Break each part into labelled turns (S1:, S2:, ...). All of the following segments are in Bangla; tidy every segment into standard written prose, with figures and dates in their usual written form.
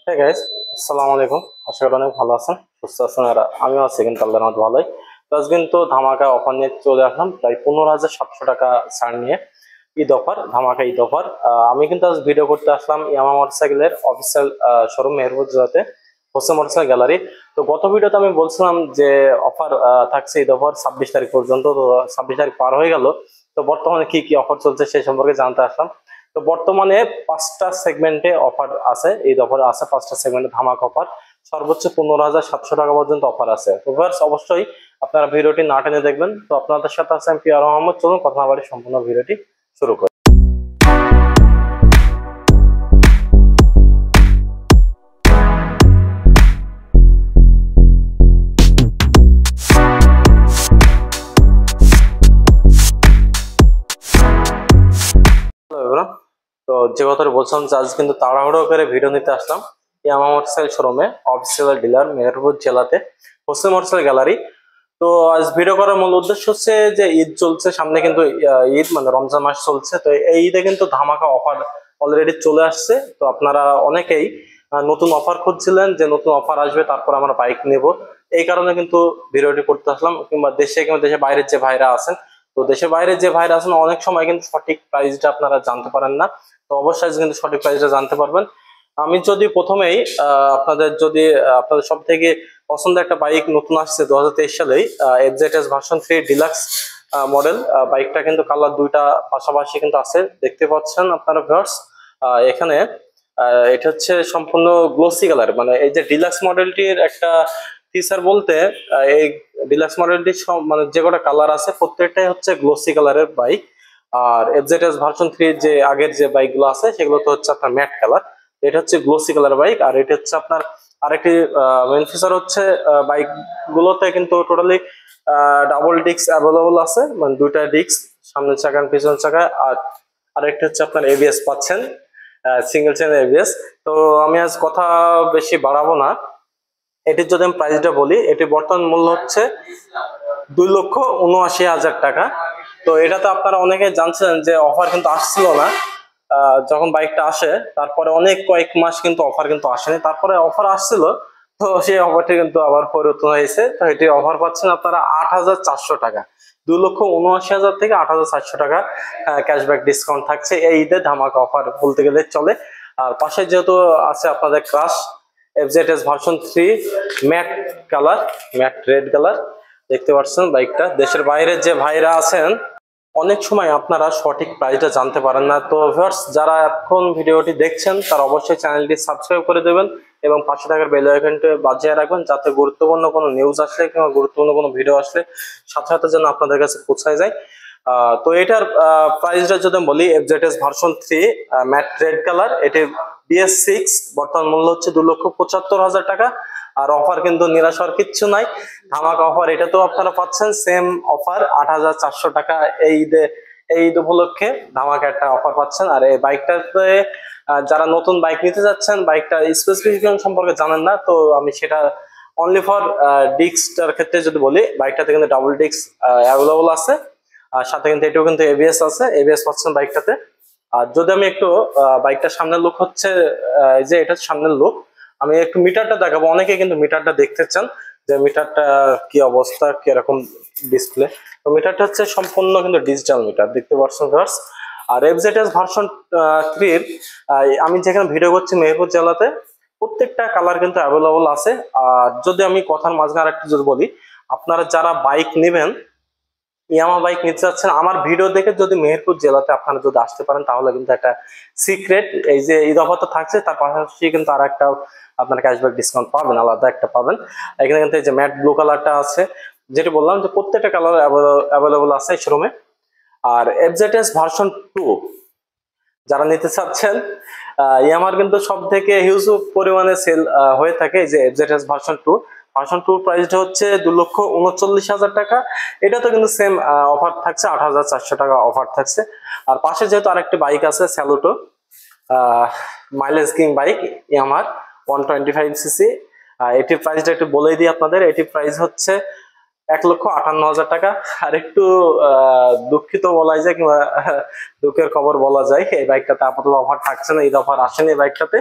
S1: হ্যাঁ গাইস, আসসালামু আলাইকুম। আশা করি অনেক ভালো আছেন, সুস্থ আছেন। আর আমিও আছি কিন্তু আল্লাহর রহমতে ভালোই। তো আজ কিন্তু ধামাকা অফার নিয়ে চলে আসলাম, প্রায় 15,700 টাকা ছাড় নিয়ে। ঈদ অফার, ধামাকা ঈদ অফার। আমি কিন্তু আজ ভিডিও করতে আসলাম ইয়ামা মোটরসাইকেলের অফিসিয়াল শোরুম মেহেরপুর জেলাতে, হোসে মোটরসাইকেল গ্যালারি। তো গত ভিডিওতে আমি বলছিলাম যে অফার থাকছে, ঈদ অফার 26 তারিখ পর্যন্ত। তো 26 তারিখ পার হয়ে গেল। তো বর্তমানে কি কি অফার চলছে সেই সম্পর্কে জানতে আসলাম। তো বর্তমানে 5টা সেগমেন্টে অফার আছে, এই অফার আছে 5টা সেগমেন্টে ধামাক অফার। সর্বোচ্চ 15,700 টাকা পর্যন্ত অফার আছে। তো ভিউয়ার্স, অবশ্যই আপনারা ভিডিওটি না টেনে দেখবেন। তো আপনাদের সাথে আছে আমি পিয়ার মোহাম্মদ। চলুন কথা না বাড়িয়ে সম্পূর্ণ ভিডিওটি শুরু করি। তো যে কথাটা বলছিলাম যে আজ কিন্তু তাড়াহুড়ো করে ভিডিও নিতে আসলাম ইয়ামা মোটরসাইকেল শোরুমে, অফিসিয়াল ডিলার মেহেরপুর জেলাতে, হোসে মোটরসাইকেল গ্যালারি। তো আজ ভিডিও করার মূল উদ্দেশ্য হচ্ছে যে ঈদ চলছে সামনে, কিন্তু ঈদ মানে রমজান মাস চলছে। তো এই ঈদে কিন্তু ধামাকা অফার অলরেডি চলে আসছে। তো আপনারা অনেকেই নতুন অফার খুঁজছিলেন যে নতুন অফার আসবে, তারপর আমরা বাইক নেব। এই কারণে কিন্তু ভিডিওটি করতে আসলাম। কিংবা দেশের বাইরের যে ভাইরা আছেন, তো দেশের বাইরে যে ভাইরা আছেন অনেক সময় কিন্তু সঠিক প্রাইসটা আপনারা জানতে পারেন না। তো অবশ্যই কিন্তু সঠিক প্রাইসটা জানতে পারবেন। আমি যদি প্রথমেই আপনাদের সব থেকে পছন্দের একটা বাইক নতুন আসছে 2023 সালেই, এফজেডএস ভার্সন 3 ডিলাক্স মডেল। বাইকটা কিন্তু কালার দুইটা পাশাপাশি কিন্তু আছে, দেখতে পাচ্ছেন আপনারা ভিউয়ার্স। এখানে এটা হচ্ছে সম্পূর্ণ গ্লোসি কালার। মানে এই যে ডিলাক্স মডেলটির একটা ফিচার বলতে, এই ডিলাক্স মডেলটির মানে যে কটা কালার আছে প্রত্যেকটাই হচ্ছে গ্লোসি কালারের বাইক। আর এফজেডএস ভার্সন 3 যে আগের যে বাইকগুলো আছে সেগুলো তো হচ্ছে আপনার ম্যাট কালার। এটা হচ্ছে গ্লোসি কালার বাইক। আর এটা হচ্ছে আপনার আরেকটি মেইন ফিচার হচ্ছে, বাইক গুলোতে কিন্তু টোটালি ডাবল ডিস্ক অ্যাভেলেবল আছে, মানে দুইটা ডিস্ক, সামনের চাকা আর পিছনের চাকা। আর আরেকটা হচ্ছে আপনার এবিএস পাচ্ছেন, সিঙ্গেল চেন এবিএস। তো আমি আজ কথা বেশি বাড়াবো না, এটির যদি আমি প্রাইসটা বলি, এটির বর্তমান মূল্য হচ্ছে 2,79,000 টাকা। তো এটা তো আপনারা অনেকে জানছেন যে অফার কিন্তু আসছিল না। যখন বাইকটা আসে তারপরে অনেক কয়েক মাস কিন্তু অফার কিন্তু আসেনি, তারপরে অফার আসছিল। তো সেই অফারটি কিন্তু আবার পরিবর্তন হয়েছে। তো এটি অফার পাচ্ছেন আপনারা 8,400 টাকা। 2,79,000 থেকে 8,400 টাকা ক্যাশব্যাক ডিসকাউন্ট থাকছে এই ঈদে, ধামাকা অফার বলতে গেলে চলে। আর পাশে যেহেতু আছে আপনাদের ক্রাশ FZS version 3 matte colour, matte red colour, দেখতে পাচ্ছেন বাইকটা। দেশের বাইরে যে ভাইরা আছেন অনেক সময় আপনারা সঠিক প্রাইসটা জানতে পারেন না। তো ভিউয়ার্স, যারা এখন ভিডিওটি দেখছেন তারা অবশ্যই চ্যানেলটি সাবস্ক্রাইব করে দেবেন এবং পাশে থাকার বেল আইকনটি বাজিয়ে রাখবেন, যাতে গুরুত্বপূর্ণ কোনো নিউজ আসলে কিংবা গুরুত্বপূর্ণ কোনো ভিডিও আসলে সাথে সাথে যেন আপনাদের কাছে পৌঁছায় যায়। তো এটার প্রাইসটা যদি বলি, FZS version 3 mat red colour, এটি BS6, বর্তমান মূল্য হচ্ছে 2,75,000 টাকা। আর অফার কিন্তু নিরাশ হওয়ার কিচ্ছু নাই, ধামাকা অফার। এটা তো আপনারা পাচ্ছেন সেম অফার 8,400 টাকা এই ঈদে, এই ঈদ উপলক্ষে ধামাকা একটা অফার পাচ্ছেন। আর এই বাইকটাতে যারা নতুন বাইক নিতে যাচ্ছেন, বাইকটা স্পেসিফিকেশন সম্পর্কে জানেন না, তো আমি সেটা অনলি ফর ডিস্কটার ক্ষেত্রে যদি বলি, বাইকটাতে কিন্তু ডাবল ডিস্ক অ্যাভেলেবল আছে। আর সাথে কিন্তু এটাও কিন্তু এবিএস আছে, এবিএস পাচ্ছেন বাইকটাতে। আর যদি আমি একটু বাইকটার সামনের লুক হচ্ছে, এই যে এটা সামনের লুক, আমি একটু মিটারটা দেখাবো। অনেকে কিন্তু মিটারটা দেখতে চান যে মিটারটা কি অবস্থা, কিরকম ডিসপ্লে। তো মিটারটা হচ্ছে সম্পূর্ণ কিন্তু ডিজিটাল মিটার, দেখতে পাচ্ছেন ভিউয়ার্স। আর এফজেডএস ভার্সন 3 আমি যেখানে ভিডিও করছি মেহেরপুর জেলাতে, প্রত্যেকটা কালার কিন্তু অ্যাভেলেবল আছে। আর যদি আমি কথার মাঝখানে আরেকটু যদি বলি, আপনারা যারা বাইক নেবেন, ইয়ামা বাইক নিতে চাচ্ছেন, আমার ভিডিও দেখে যদি মেহেরপুর জেলাতে আপনারা যদি আসতে পারেন তাহলে কিন্তু একটা সিক্রেট, এই যে ঈদ অফার তো থাকছে, তার পাশাপাশি কিন্তু আর একটা আপনার ক্যাশব্যাক ডিসকাউন্ট পাবেন, আলাদা একটা পাবেন। এখানে কিন্তু এই যে ম্যাট ব্লু কালারটা আছে, যেটি বললাম যে প্রত্যেকটা কালার অ্যাভেলেবল আছে এই শোরুমে। আর এফজেডএস ভার্সন 2 যারা নিতে চাচ্ছেন, ইয়ামার কিন্তু সব থেকে হিউজ পরিমাণে সেল হয়ে থাকে। এই যে এফজেডএস ভার্সন 2 প্রাইসটা হচ্ছে 2,39,000 টাকা। এটা তো কিন্তু সেম অফার থাকছে, 8,400 টাকা অফার থাকছে। আর পাশে যেহেতু আরেকটি বাইক আছে স্যালুটো, মাইলেজ কিং বাইক ইয়ামার 125cc। এটির প্রাইসটা একটু বলেই দিই আপনাদের, এটির প্রাইস হচ্ছে 1,58,000 টাকা। আর একটু দুঃখিত বলা যায় কিংবা দুঃখের খবর বলা যায়, এই বাইকটাতে আপাতত অফার থাকছে না, ঈদ অফার আসেনি এই বাইকটাতে।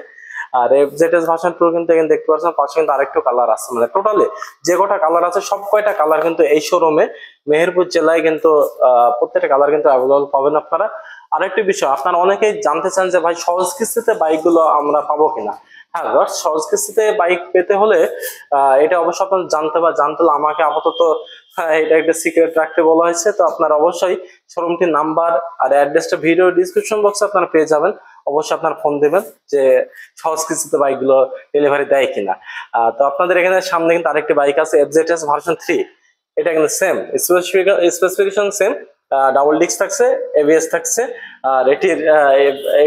S1: আর এফজেডএস ভার্সন 2 কিন্তু এখানে দেখতে পাচ্ছেন পাশে কিন্তু আরেকটু কালার আছে, মানে টোটালি যে কটা কালার আছে সব কয়টা কালার কিন্তু এই শোরুমে মেহেরপুর জেলায় কিন্তু প্রত্যেকটা কালার কিন্তু অ্যাভেলেবল পাবেন আপনারা। আরেকটি বিষয়, আপনারা অনেকেই জানতে চান যে ভাই সহজ কিস্তিতে বাইকগুলো আমরা পাবো কিনা। হ্যাঁ, সহজ কিস্তিতে বাইক পেতে হলে এটা অবশ্যই আপনার জানতে হলে আমাকে আপাতত এটা একটা সিক্রেট রাখতে বলা হয়েছে। তো আপনারা অবশ্যই শোরুমটির নাম্বার আর অ্যাড্রেসটা ভিডিও ডিসক্রিপশন বক্সে আপনারা পেয়ে যাবেন। অবশ্যই আপনার ফোন দেবেন যে সহজ কিস্তিতে বাইকগুলো ডেলিভারি দেয় কিনা। তো আপনাদের এখানে সামনে কিন্তু আরেকটি বাইক আছে এফজেডএস ভার্সন 3, এটা কিন্তু same specification same, double disc থাকছে, এবিএস থাকছে। আর এটির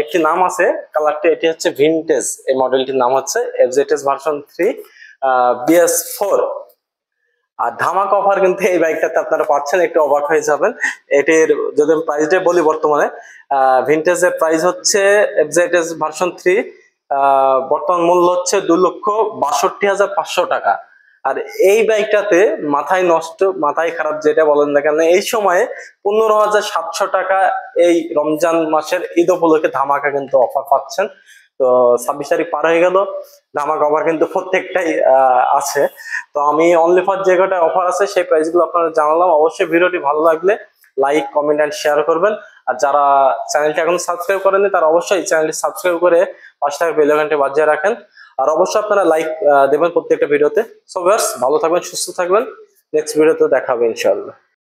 S1: একটি নাম আছে কালারটি, এটি হচ্ছে ভিনটেজ, এই মডেলটির নাম হচ্ছে এফজেডএস ভার্সন 3 BS4। আর ধামাকা অফার কিন্তু এই বাইকটাতে আপনারা পাচ্ছেন, একটু অবাক হয়ে যাবেন। এটির যদি আমি প্রাইসটা বলি, বর্তমানে ভিনটেজের প্রাইস হচ্ছে এফজেডএস ভার্সন 3 বর্তমান মূল্য হচ্ছে 2,62,500 টাকা। আর এই বাইকটাতে মাথায় নষ্ট মাথায় খারাপ যেটা বলেন না কেন, এই সময়ে 15,700 টাকা এই রমজান মাসের ঈদ উপলক্ষে ধামাকা কিন্তু অফার পাচ্ছেন। তো 26 তারিখ পার হয়ে গেল, ধামাকা অফার কিন্তু প্রত্যেকটাই আছে। তো আমি অনলি ফর যে কটা অফার আছে সেই প্রাইস গুলো আপনারা জানালাম। অবশ্যই ভিডিওটি ভালো লাগলে লাইক, কমেন্ট এন্ড শেয়ার করবেন। আর যারা চ্যানেলটি এখনো সাবস্ক্রাইব করেননি তারা অবশ্যই চ্যানেলটি সাবস্ক্রাইব করে পাশে থাকা বেল আইকনটি বাজিয়ে রাখেন। আর অবশ্যই আপনারা লাইক দেবেন প্রত্যেকটা ভিডিওতে। সো ভিউয়ার্স, ভালো থাকবেন, সুস্থ থাকবেন, নেক্সট ভিডিওতে দেখা হবে ইনশাআল্লাহ।